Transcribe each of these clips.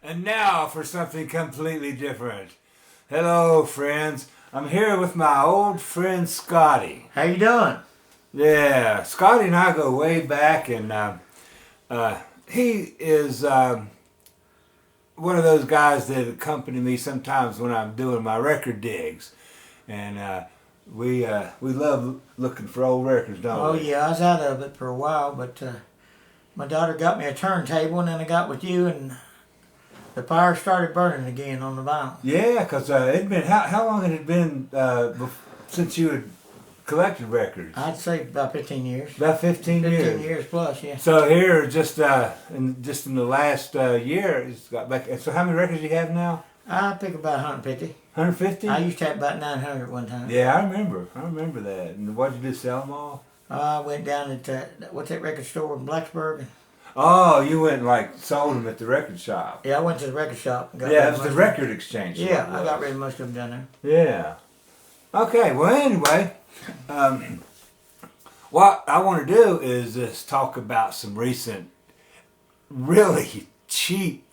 And now for something completely different. Hello, friends. I'm here with my old friend Scotty. How you doing? Yeah, Scotty and I go way back, and he is one of those guys that accompany me sometimes when I'm doing my record digs, and we love looking for old records, don't we? Oh yeah, I was out of it for a while, but my daughter got me a turntable, and then I got with you, and the fire started burning again on the vinyl. Yeah, because it'd been how long had it been since you had collected records? I'd say about 15 years. About 15 years. 15 years plus, yeah. So here, just in the last year, it's got back. So how many records do you have now? I pick about 150. 150. I used to have about 900 one time. Yeah, I remember that. And what did you do? Sell them all? I went down at what's that record store in Blacksburg? Oh, you went and sold them at the record shop. Yeah, I went to the record shop. And got Yeah, it was the record exchange. Yeah, I got rid of most of them down there. Yeah. Okay. Well, anyway, what I want to do is just talk about some recent, really cheap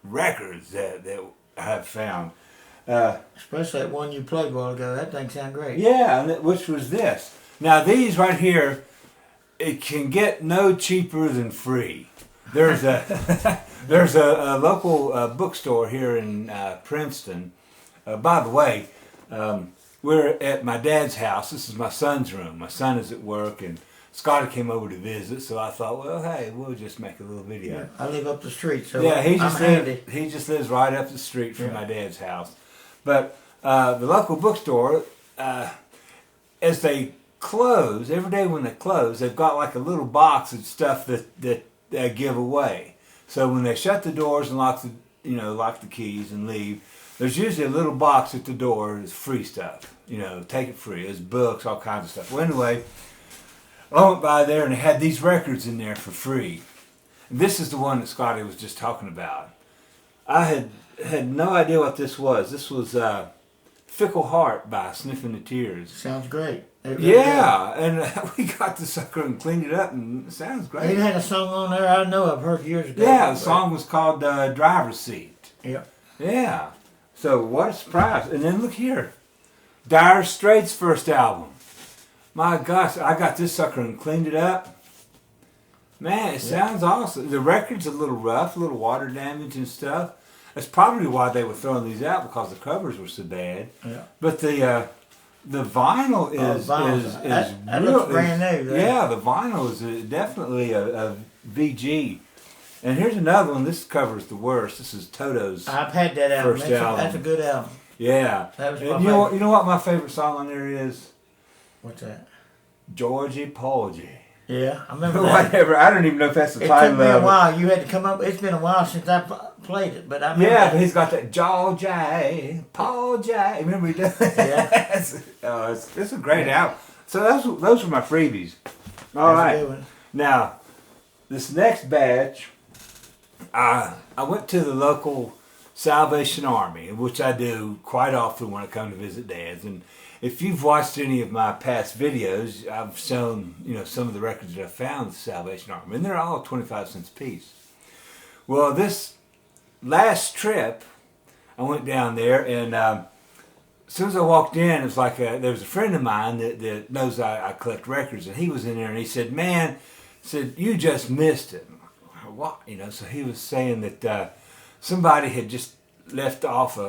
records that I have found. Especially that one you played a while ago. That thing sounded great. Yeah, which was this. Now these right here, it can get no cheaper than free. There's a there's a local bookstore here in Princeton. By the way, we're at my dad's house. This is my son's room. My son is at work, and Scotty came over to visit. So I thought, well, hey, we'll just make a little video. Yeah, I live up the street, so yeah, I'm handy. He just lives right up the street from my dad's house. But the local bookstore, as they close, every day when they close, they've got like a little box of stuff that they give away. So when they shut the doors and lock the keys and leave, there's usually a little box at the door that's free stuff. Take it free. There's books, all kinds of stuff. Well, anyway, I went by there and they had these records in there for free. And this is the one that Scotty was just talking about. I had no idea what this was. This was Fickle Heart by Sniffing the Tears. Sounds great. Yeah, and we got the sucker and cleaned it up, and it sounds great. It had a song on there I know I've heard years ago. Yeah, the song was called Driver's Seat. Yeah. Yeah. So what a surprise. And then look here. Dire Straits' first album. My gosh, I got this sucker and cleaned it up. Man, it sounds awesome. The record's a little rough, a little water damage and stuff. That's probably why they were throwing these out, because the covers were so bad. Yeah. But the vinyl is that looks brand new. Right? Yeah, the vinyl is definitely a VG. And here's another one. This cover's the worst. This is Toto's I've had that album. first album. That's a good album. Yeah. That was my you know what my favorite song on there is? What's that? Georgie Porgy. Yeah, I remember that. Whatever. I don't even know if that's the it title of it. took me a while. You had to come up. It's been a while since I played it, but I remember. Yeah, but he's got that Georgie Porgy. Remember he does? Yeah. It's a great album. So those were my freebies. All right. Now, this next batch, I went to the local Salvation Army, which I do quite often when I come to visit dads. And if you've watched any of my past videos, I've shown some of the records that I found at the Salvation Army, and they're all 25 cents a piece. Well, this last trip, I went down there, and as soon as I walked in, it was like there was a friend of mine that knows I collect records, and he was in there, and he said, "Man," said, "you just missed it." What? So he was saying that somebody had just left off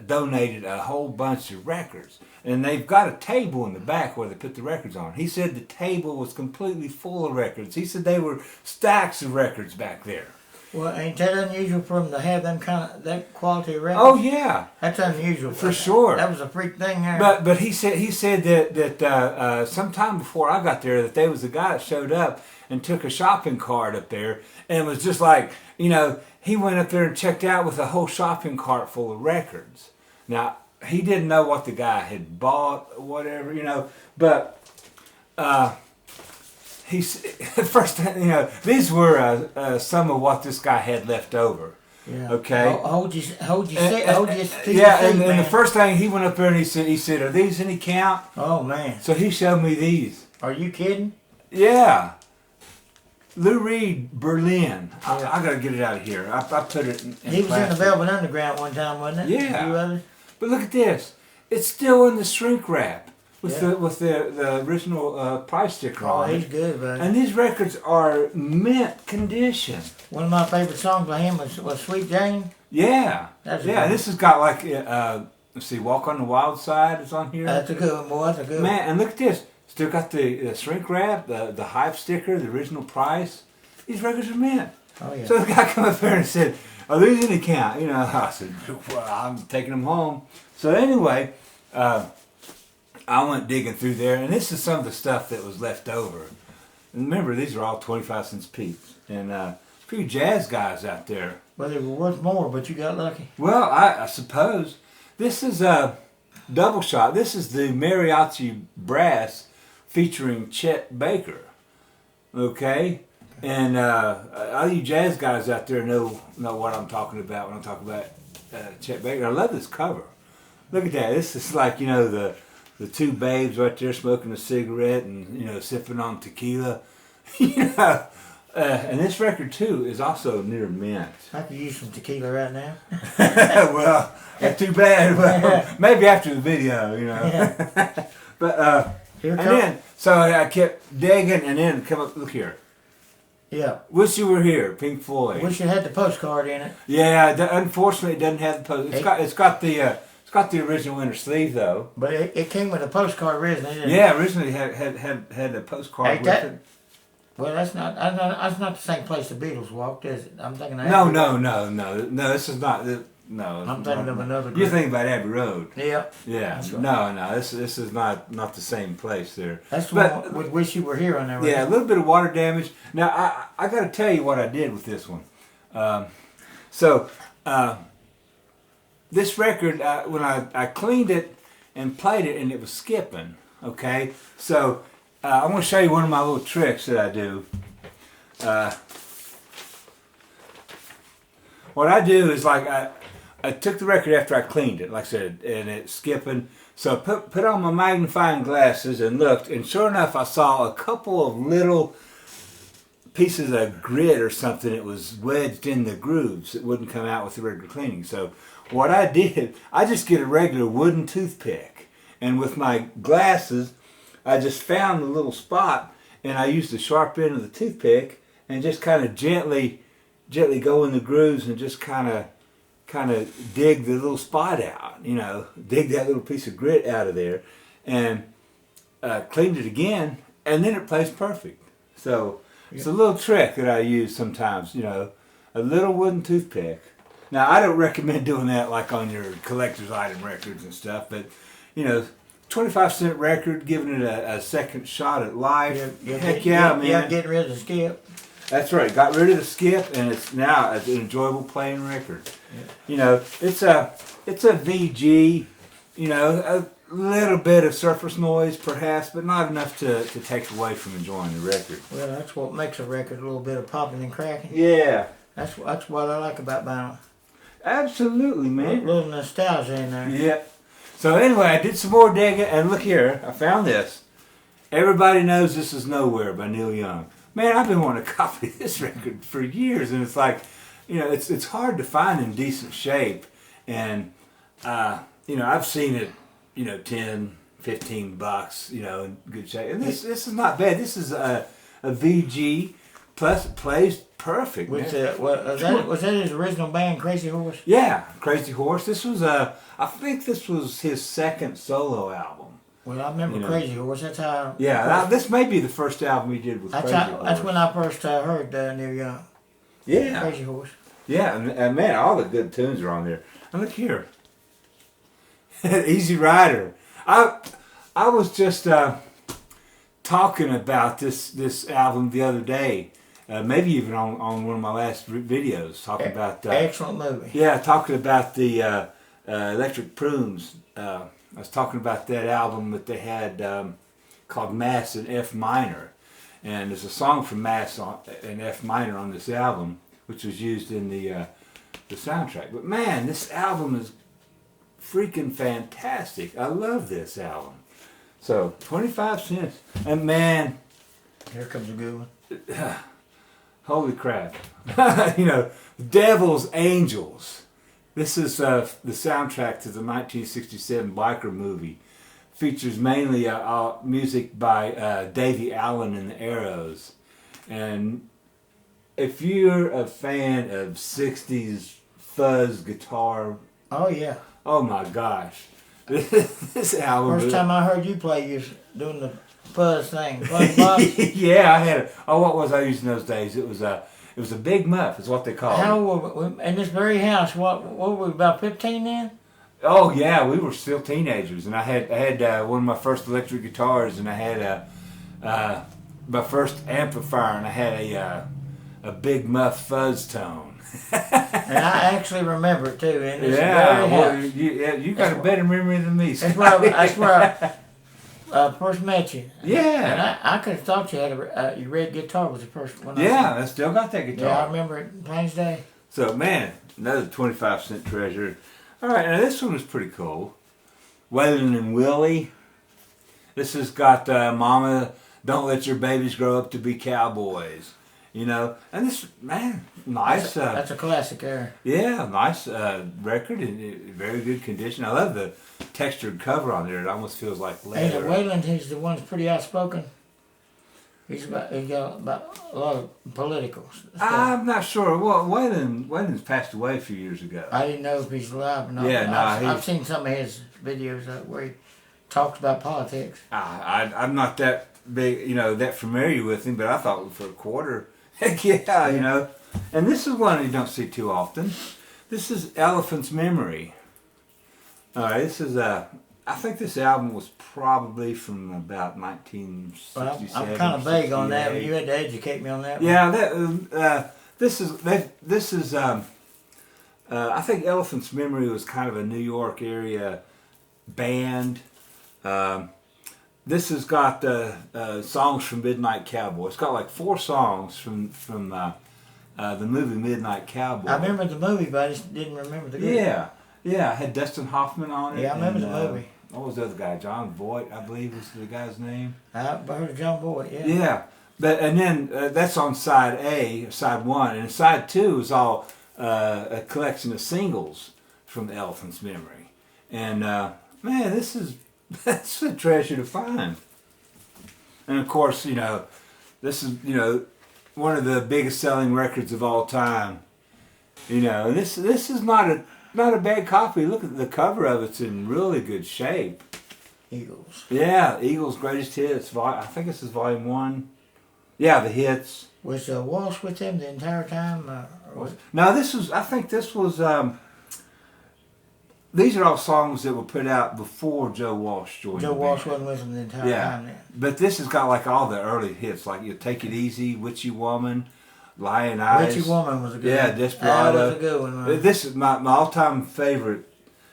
donated a whole bunch of records, and they've got a table in the back where they put the records on. He said the table was completely full of records. He said they were stacks of records back there. Well, ain't that unusual for them to have that quality of records? Oh yeah, that's unusual for sure. That was a freak thing there. But he said that sometime before I got there, that there was a guy that showed up and took a shopping cart up there, and it was just like he went up there and checked out with a whole shopping cart full of records. Now he didn't know what the guy had bought or whatever, but. First, these were some of what this guy had left over. Yeah. Okay. Hold your yeah, and the first thing he went up there and he said, "Are these any count?" Oh man. So he showed me these. Are you kidding? Yeah. Lou Reed, Berlin. I got to get it out of here. I put it in He was plastic. in the Velvet Underground one time, wasn't it? Yeah. But look at this. It's still in the shrink wrap with Yeah. the original price sticker on it. Oh, he's good, buddy. And these records are mint condition. One of my favorite songs by him was Sweet Jane. Yeah. That's a Yeah, good this has got like, let's see, Walk on the Wild Side is on here. That's a good one, boy. That's a good Man, and look at this. Still got the shrink wrap, the hype sticker, the original price. These records are mint. one. Oh, yeah. So the guy come up there and said, "Are these in the account?" You know, I said, "Well, I'm taking them home." So anyway, I went digging through there, and this is some of the stuff that was left over. And remember, these are all 25 cents piece, and a few jazz guys out there. Well, they were worth more, but you got lucky. Well, I suppose this is a double shot. This is the mariachi brass featuring Chet Baker. Okay. And all you jazz guys out there know what I'm talking about when I'm talking about Chet Baker. I love this cover. Look at that. This is like, you know, the two babes right there smoking a cigarette and, you know, sipping on tequila. You know, and this record, too, is also near mint. I could use some tequila right now. Well, that's too bad. Well, maybe after the video, you know. Yeah. But, Here and comes. then, so I kept digging and then come up, look here. Yeah. Wish You Were Here, Pink Floyd. Wish it had the postcard in it. Yeah, unfortunately, it doesn't have the post. It's got the original inner sleeve though. But it came with a postcard originally, didn't it? Yeah, originally had a postcard Hey, with that- it. Well, that's not the same place the Beatles walked, is it? I'm thinking of No, Abbey no, Road. no, no, no. This is not. No, I'm thinking of another You're group. thinking about Abbey Road. Yeah. Yeah, That's right. no. This is not the same place there. That's the But- one with Wish You Were Here on there. Yeah, a Right? little bit of water damage. Now, I got to tell you what I did with this one. This record, when I cleaned it and played it, and it was skipping, okay? So, I want to show you one of my little tricks that I do. What I do is, like, I took the record after I cleaned it, like I said, and it's skipping. So I put on my magnifying glasses and looked, and sure enough, I saw a couple of little pieces of grit or something that was wedged in the grooves that wouldn't come out with the regular cleaning. So what I did, I just get a regular wooden toothpick, and with my glasses, I just found the little spot, and I used the sharp end of the toothpick and just kind of gently go in the grooves and just kind of dig the little spot out, you know, dig that little piece of grit out of there, and cleaned it again, and then it plays perfect. So it's a little trick that I use sometimes, you know, a little wooden toothpick. Now, I don't recommend doing that like on your collector's item records and stuff, but, you know, 25-cent record, giving it a second shot at life. Heck yeah, man. Yeah, getting rid of the skip. That's right. Got rid of the skip, and it's now an enjoyable playing record. Yeah. You know, it's a VG. You know, a little bit of surface noise, perhaps, but not enough to take away from enjoying the record. Well, that's what makes a record a little bit of popping and cracking. Yeah, That's what I like about vinyl. absolutely, A man. little nostalgia in there. Yeah. So anyway, I did some more digging, and look here, I found this. Everybody Knows This Is Nowhere by Neil Young. Man, I've been wanting to copy this record for years, and it's like, you know, it's hard to find in decent shape, and you know, I've seen it, you know, $10, $15, you know, in good shape, and this is not bad. This is a VG, plus it plays perfect. Was Man. that his original band, Crazy Horse? Yeah, Crazy Horse. This was I think this was his second solo album. Well, I remember You know. Crazy Horse. That's how. Yeah, this may be the first album he did with Crazy Horse. That's when I first heard Neil Young. Yeah, Crazy Horse. yeah, and man, all the good tunes are on there. And look here, Easy Rider. I was just talking about this album the other day, maybe even on one of my last videos, talking about Excellent movie. yeah, talking about the Electric Prunes. I was talking about that album that they had called Mass in F minor, and there's a song from Mass in F minor on this album, which was used in the soundtrack. But man, this album is freaking fantastic. I love this album. So 25 cents, and man, Here comes a good one. Holy crap. You know, Devil's Angels. This is the soundtrack to the 1967 biker movie. Features mainly music by Davy Allen and the Arrows. And if you're a fan of 60s fuzz guitar, Oh yeah. oh my gosh. This album. First time I heard you play, you was doing the fuzz thing. Fuzz box. Yeah, I had what was I using those days? It was a big muff, is what they called it. How old were in this very house? What were we, about 15 then? Oh yeah, we were still teenagers, and I had one of my first electric guitars, and I had my first amplifier, and I had a big muff fuzz tone. And I actually remember it too. In this Yeah, very well, house. you got a better memory than me. That's where I first met you. Yeah. And I could have thought you had your red guitar was the first one. Yeah, I still got that guitar. Yeah, I remember it plain as day. So man, another 25-cent treasure. All right, now this one was pretty cool. Waylon and Willie. This has got Mama, Don't Let Your Babies Grow Up to Be Cowboys. You know, and this, man, nice. That's a classic there. Yeah, nice record in very good condition. I love the textured cover on there. It almost feels like leather. And Waylon, he's the one that's pretty outspoken. He got about a lot of political stuff. I'm not sure. Well, Waylon's passed away a few years ago. I didn't know if he's alive or not. Yeah, I've seen some of his videos where he talks about politics. I'm not that big, that familiar with him, but I thought for a quarter, heck yeah, you know. And this is one you don't see too often. This is Elephant's Memory. All right, this is I think this album was probably from about 1967. Well, I'm kind of vague on that, but you had to educate me on that. Yeah, this is. I think Elephant's Memory was kind of a New York area band. This has got songs from Midnight Cowboy. It's got like 4 songs from the movie Midnight Cowboy. I remember the movie, but I just didn't remember the group. Yeah, it had Dustin Hoffman on it. Yeah, I remember the movie. What was the other guy? John Voight, I believe was the guy's name. I heard of John Voight, yeah. Yeah, and then that's on side A, side 1, and side 2 is all a collection of singles from the Elephant's Memory. And man, that's a treasure to find. And of course, this is one of the biggest selling records of all time. And this is not a bad copy. Look at the cover of it; it's in really good shape. Eagles. Yeah, Eagles' Greatest Hits. I think this is volume 1. Yeah, the hits. Was Walsh with them the entire time? No, I think this was. These are all songs that were put out before Joe Walsh joined. Joe Walsh wasn't with them the entire time then. But this has got like all the early hits, like You Take It Easy, Witchy Woman, Lion Eyes. Witchy Woman was a good one. Yeah, Desperado. That was a good one. This is my all-time favorite.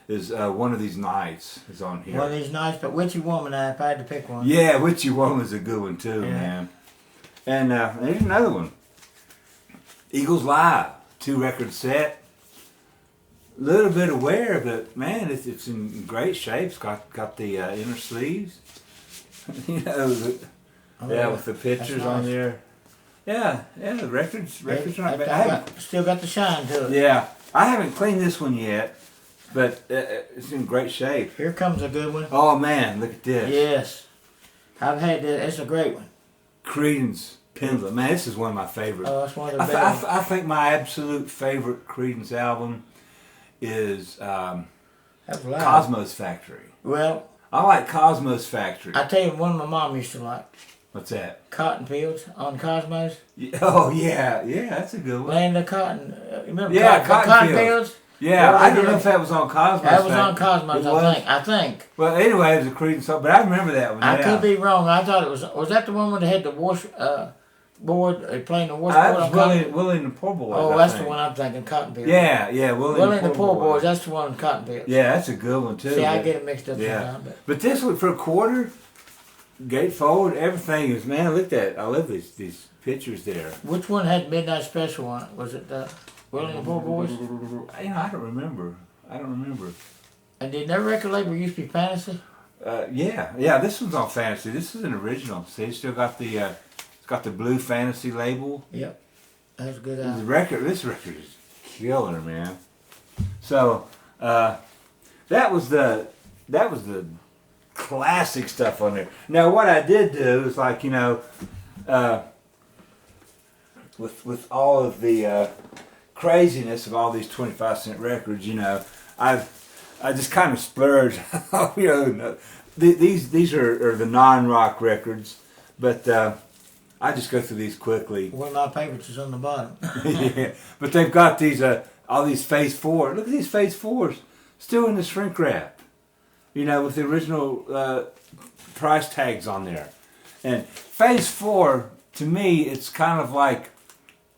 Is One of These Nights is on here. One of These Nights, but Witchy Woman, if I had to pick one. Yeah, Witchy Woman's a good one too, man. And here's another one. Eagles Live, 2-record set. A little bit of wear, but man, it's in great shape. It's got the inner sleeves. With the pictures on there. Yeah, the records are nice. Still got the shine to it. Yeah, I haven't cleaned this one yet, but it's in great shape. Here comes a good one. Oh man, look at this. Yes, I've had this. It's a great one. Creedence Pendulum. Man, this is one of my favorites. Oh, that's one of the best. I think my absolute favorite Creedence album is Cosmo's Factory. Well, I like Cosmo's Factory. I tell you, one my mom used to like. What's that? Cotton Fields on Cosmos. Oh yeah, that's a good one. Land of Cotton. Remember? Yeah, Cotton Fields. Yeah, I don't know if that was on Cosmos. That was on Cosmos, I think. Well, anyway, it was a Creedence song, but I remember that one. I could be wrong. I thought it was. Was that the one where they had the wash board playing the washboard on Cotton? Willie and the Poor Boys. Oh, that's the one I'm thinking. Cotton Fields. Yeah, Willie and the Poor Boys. That's the one. Cotton Fields. Yeah, that's a good one too. See, I get it mixed up sometimes. But this one for a quarter, gatefold, everything is, man. Look at that. I love these pictures there. Which one had Midnight Special on it? Was it Willie and the Poor Boys? I don't remember. And did that record label used to be Fantasy? Yeah. This one's on Fantasy. This is an original. See, it's still got the it's got the blue Fantasy label. Yep. That's a good album. This record is killer, man. So that was the classic stuff on there. Now what I did do is like, you know, with all of the craziness of all these 25-cent records, you know, I just kind of splurged. You know, these are the non-rock records, but I just go through these quickly. One of my favorites is on the bottom. Yeah, but they've got these all these Phase 4. Look at these Phase 4s still in the shrink wrap, you know, with the original price tags on there. And Phase 4, to me, it's kind of like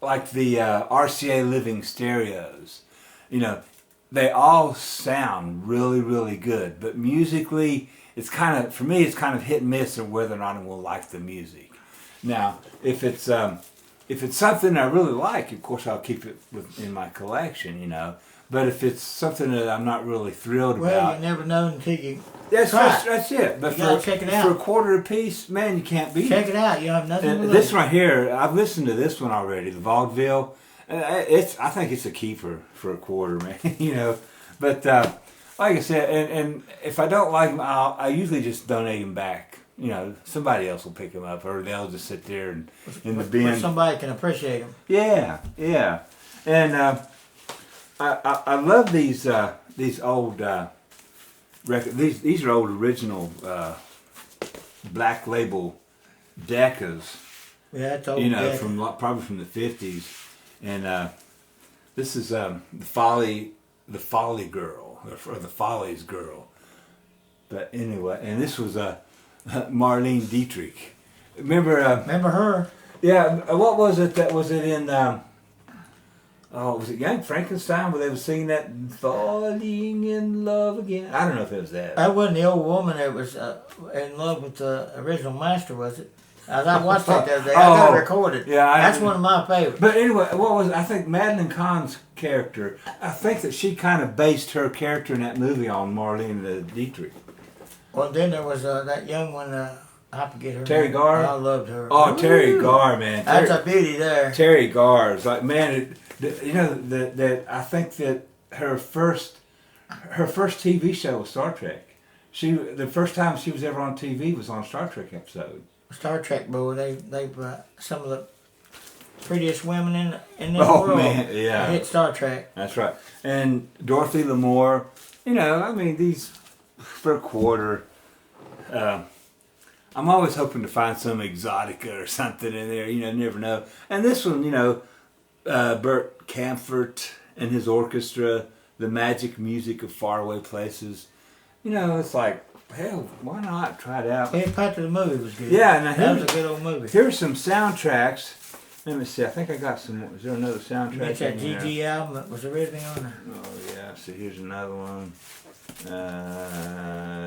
the RCA Living stereos. You know, they all sound really, really good, but musically, it's kind of, for me, it's kind of hit and miss of whether or not I will like the music. Now, if it's something I really like, of course I'll keep it in my collection, you know. But if it's something that I'm not really thrilled about, well, you never know until you. That's it. But check it out. For a quarter a piece, man, you can't beat it. Check it out. You have nothing to lose. This right here, I've listened to this one already, the Vaudeville. I think it's a keeper for a quarter, man. You know. But like I said, and if I don't like them, I usually just donate them back. You know, somebody else will pick them up, or they'll just sit there and in the bin. Where somebody can appreciate them. Yeah, yeah, and I love these old records. These are old original black label Decas. Yeah, it's old. You know, Decca. probably from the 50s, and this is the Folly Girl, or the Follies Girl. But anyway, and this was Marlene Dietrich. Remember her? Yeah. What was it? That was it in? Was it Young Frankenstein where they were singing that "Falling in Love Again"? I don't know if it was that. That wasn't the old woman that was in love with the original master, was it? As I watched that the other day, I got it recorded. Yeah, that's one of my favorites. But anyway, what was it? I think Madeline Kahn's character? I think that she kind of based her character in that movie on Marlene Dietrich. Well, then there was that young one, I forget her Terry name. Garr? I loved her. Oh, Terry Garr, man. That's a beauty there. Terry Garr is like, man, you know, that I think that her first TV show was Star Trek. The first time she was ever on TV was on a Star Trek episode. Star Trek, boy, they've some of the prettiest women in this world. Oh, man, yeah. Hit Star Trek. That's right. And Dorothy Lamour, you know, I mean, these... For a quarter, I'm always hoping to find some exotica or something in there. You know, never know. And this one, you know, Bert Kaempfert and his orchestra, the magic music of faraway places. You know, it's like, hell, why not try it out? Yeah, part of the movie was good. Yeah, now that was a good old movie. Here's some soundtracks. Let me see. I think I got some more. Is there another soundtrack? That's that GG album that was originally on there. Oh yeah. So here's another one.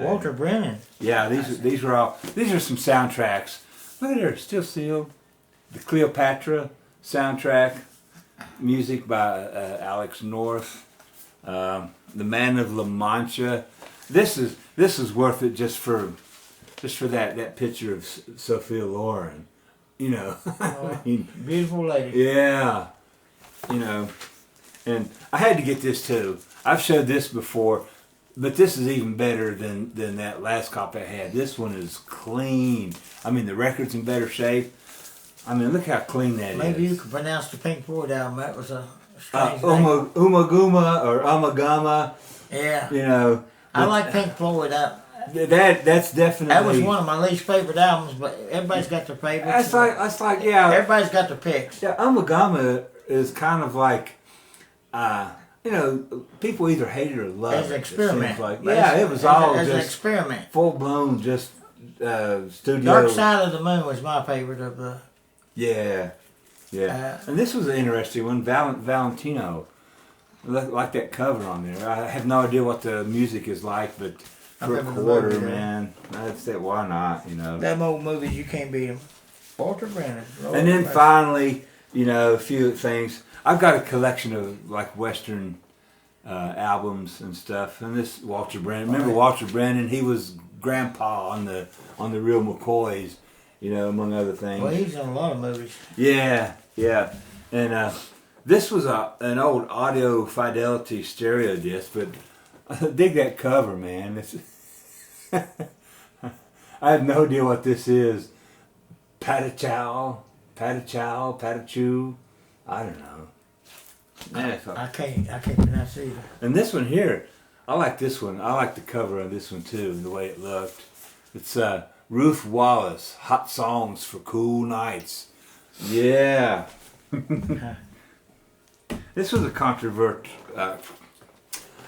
Walter Brennan. Yeah, these are some soundtracks. Look at her, Still Sealed, the Cleopatra soundtrack, music by Alex North, the Man of La Mancha. This is worth it just for that picture of Sophia Loren. You know, I mean, beautiful lady. Yeah, you know, and I had to get this too. I've showed this before. But this is even better than that last copy I had. This one is clean. I mean, the record's in better shape. I mean, look how clean that Maybe is. You could pronounce the Pink Floyd album. That was a strange name. Umaguma or Amagama. Yeah. You know. I like Pink Floyd. That's definitely. That was one of my least favorite albums, but everybody's got their favorites. That's like yeah. Everybody's got their picks. Yeah, Amagama is kind of like. You know, people either hate it or love it. As an experiment. It was all just an experiment. Full blown, just studio. Dark Side of the Moon was my favorite of the. Yeah. And this was an interesting one, Valentino. Like that cover on there. I have no idea what the music is like, but for a quarter, man, that's it. Why not? You know. Them old movies, you can't beat them. Walter Brennan. And then finally, you know, a few things. I've got a collection of like Western albums and stuff, and this Walter Brennan. Remember Walter Brennan? He was Grandpa on the Real McCoys, you know, among other things. Well, he's in a lot of movies. Yeah, And this was an old Audio Fidelity stereo disc, but I dig that cover, man. It's I have no idea what this is. Patachow, Patachu. I don't know. Man, I can't pronounce it either. And this one here, I like this one. I like the cover of this one too, the way it looked. It's Ruth Wallace, Hot Songs for Cool Nights. Yeah. This was a controversial.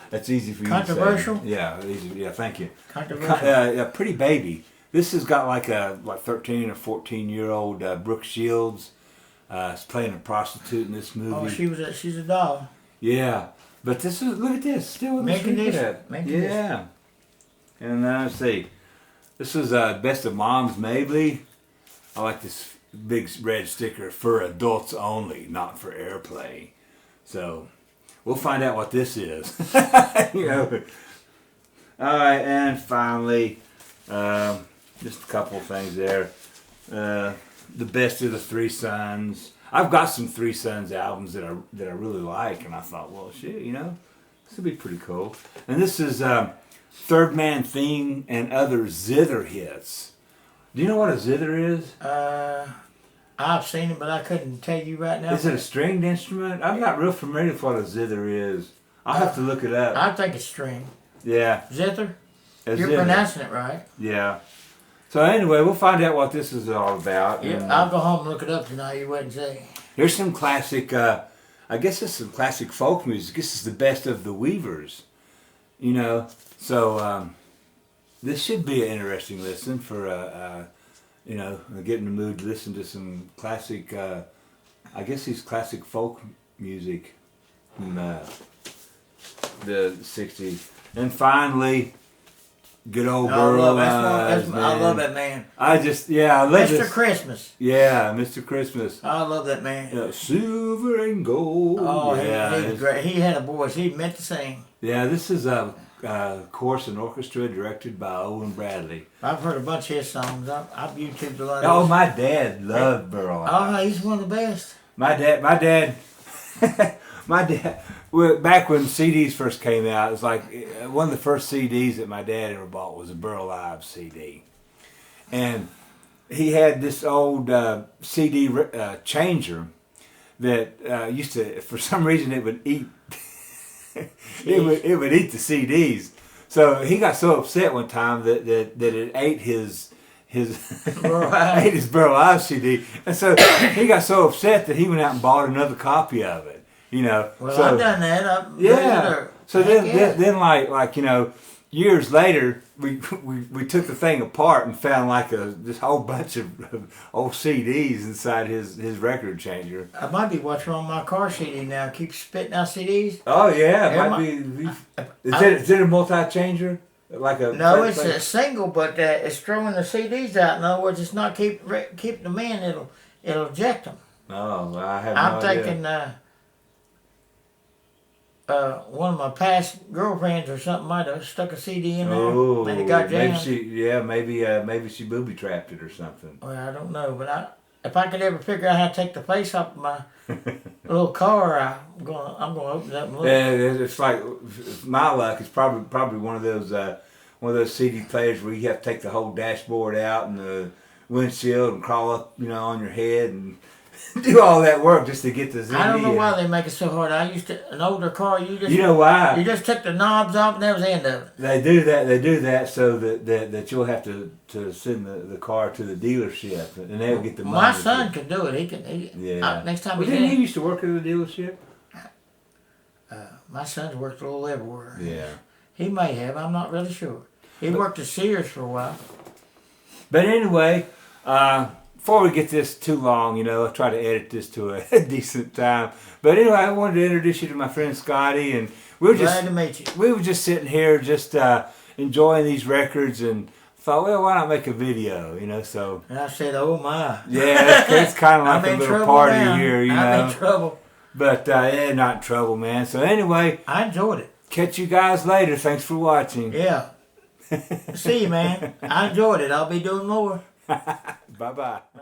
That's easy for you Controversial? to say. Yeah, easy. Yeah, thank you. Controversial. Pretty Baby. This has got like a 13 or 14-year-old Brooke Shields. Is playing a prostitute in this movie. Oh, she's a doll. Yeah, but this is, look at this, still in Making this. this. And let's see, this is Best of Moms Mabley. I like this big red sticker, for adults only, not for airplay. So we'll find out what this is. You know. All right, and finally, just a couple of things there. The Best of the Three Sons. I've got some Three Sons albums that I really like, and I thought, well, shit, you know, this would be pretty cool. And this is Third Man Theme and Other Zither Hits. Do you know what a zither is? I've seen it, but I couldn't tell you right now. Is it a stringed instrument? I'm not real familiar with what a zither is. I'll have to look it up. I think it's string. Yeah. Zither? You're zither. pronouncing it right. Yeah. So anyway, we'll find out what this is all about. Yeah, And, I'll go home and look it up tonight. You wouldn't say. Here's some classic, I guess it's some classic folk music. This is the Best of the Weavers, you know. So this should be an interesting listen for, you know, get in the mood to listen to some classic, I guess these classic folk music from the 60s. And finally, good old Burl Ives. I love that man. I love Mr. this. Christmas. Yeah, Mr. Christmas. I love that man. Yeah, silver and gold. Oh, yeah, he was great. He had a voice. He meant to sing. Yeah, this is a chorus and orchestra directed by Owen Bradley. I've heard a bunch of his songs. I've YouTubed a lot Oh, of my dad loved Burl Ives. Oh, he's one of the best. My dad, well, back when CDs first came out, it was like one of the first CDs that my dad ever bought was a Burl Ives CD. And he had this old CD changer that used to, for some reason, it would eat. it would eat the CDs. So he got so upset one time that it ate his ate his Burl Ives CD, and so he got so upset that he went out and bought another copy of it. You know. Well, so, I've done that. Yeah. So then like you know, years later, we took the thing apart and found like this whole bunch of old CDs inside his record changer. I might be what's wrong with my car CD now. Keep spitting out CDs. Oh yeah, it might be. Is it a multi-changer? Like a no, it's a single, but it's throwing the CDs out. In other words, it's not keep them in. It'll eject them. Oh, I have I'm no idea. thinking one of my past girlfriends or something might have stuck a CD in there. Oh, and it got jammed. Maybe she booby trapped it or something. Well, I don't know, but if I could ever figure out how to take the face off of my little car, I'm gonna open it up and look. Yeah, it's like my luck. It's probably one of those CD players where you have to take the whole dashboard out and the windshield and crawl up, you know, on your head and do all that work just to get the CD. I don't know why they make it so hard. I used to an older car. You know why? You just took the knobs off and that was the end of it. They do that so that you'll have to send the car to the dealership and they'll get the money. My son can do it. He can. Next time didn't he used to work at a dealership? My son's worked a little everywhere. Yeah. He may have. I'm not really sure. He worked at Sears for a while. But anyway, before we get this too long, you know, I'll try to edit this to a decent time. But anyway, I wanted to introduce you to my friend Scotty, and Glad to meet you. We were just sitting here, just enjoying these records, and thought, well, why not make a video, you know? So. And I said, oh my. Yeah, it's kind of like a little party now. here, you know. I'm in trouble. But yeah, not in trouble, man. So anyway, I enjoyed it. Catch you guys later. Thanks for watching. Yeah. See you, man. I enjoyed it. I'll be doing more. Bye-bye. Bye.